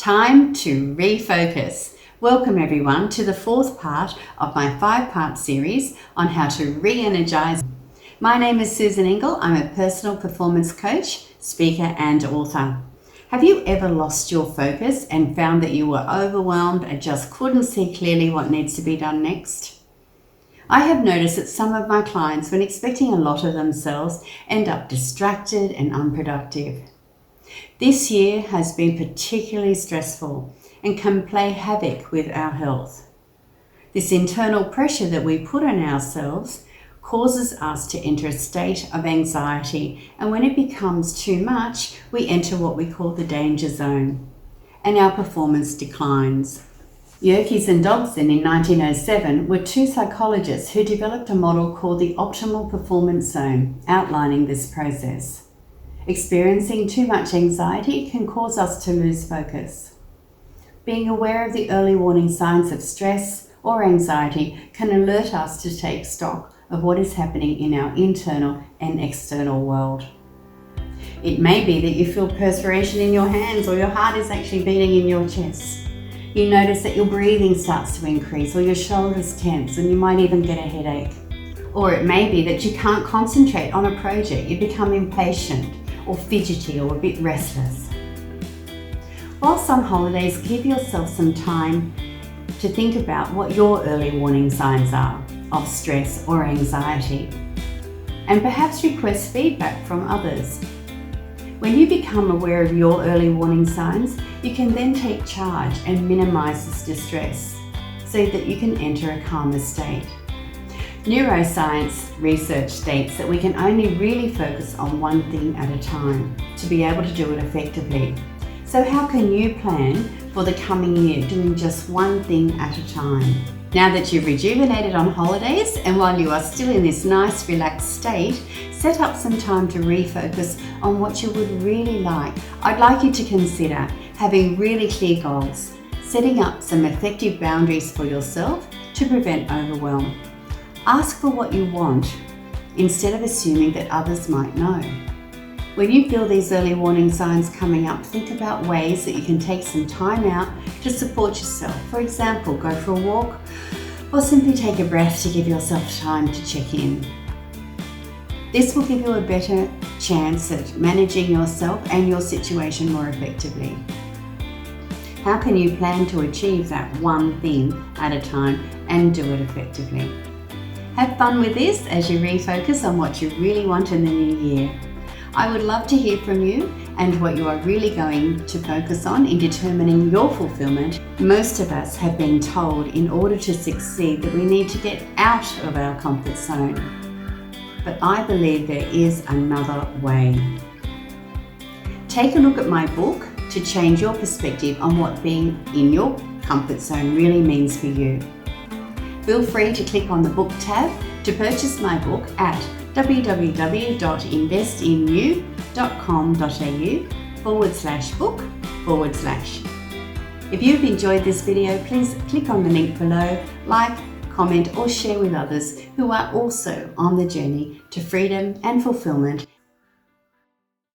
Time to refocus. Welcome everyone to the fourth part of my 5-part series on how to re-energize. My name is Susan Engel. I'm a personal performance coach, speaker and author. Have you ever lost your focus and found that you were overwhelmed and just couldn't see clearly what needs to be done next? I have noticed that some of my clients, when expecting a lot of themselves, end up distracted and unproductive. This year has been particularly stressful and can play havoc with our health. This internal pressure that we put on ourselves causes us to enter a state of anxiety, and when it becomes too much, we enter what we call the danger zone, and our performance declines. Yerkes and Dodson in 1907 were two psychologists who developed a model called the optimal performance zone, outlining this process. Experiencing too much anxiety can cause us to lose focus. Being aware of the early warning signs of stress or anxiety can alert us to take stock of what is happening in our internal and external world. It may be that you feel perspiration in your hands, or your heart is actually beating in your chest. You notice that your breathing starts to increase, or your shoulders tense, and you might even get a headache. Or it may be that you can't concentrate on a project, you become impatient or fidgety or a bit restless. Whilst on holidays, give yourself some time to think about what your early warning signs are of stress or anxiety, and perhaps request feedback from others. When you become aware of your early warning signs, you can then take charge and minimize this distress so that you can enter a calmer state. Neuroscience research states that we can only really focus on one thing at a time to be able to do it effectively. So how can you plan for the coming year doing just one thing at a time? Now that you've rejuvenated on holidays, and while you are still in this nice relaxed state, set up some time to refocus on what you would really like. I'd like you to consider having really clear goals, setting up some effective boundaries for yourself to prevent overwhelm. Ask for what you want instead of assuming that others might know. When you feel these early warning signs coming up, think about ways that you can take some time out to support yourself. For example, go for a walk, or simply take a breath to give yourself time to check in. This will give you a better chance at managing yourself and your situation more effectively. How can you plan to achieve that one thing at a time and do it effectively? Have fun with this as you refocus on what you really want in the new year. I would love to hear from you and what you are really going to focus on in determining your fulfillment. Most of us have been told in order to succeed that we need to get out of our comfort zone. But I believe there is another way. Take a look at my book to change your perspective on what being in your comfort zone really means for you. Feel free to click on the book tab to purchase my book at www.investinyu.com.au/book/. If you've enjoyed this video, please click on the link below, like, comment or share with others who are also on the journey to freedom and fulfillment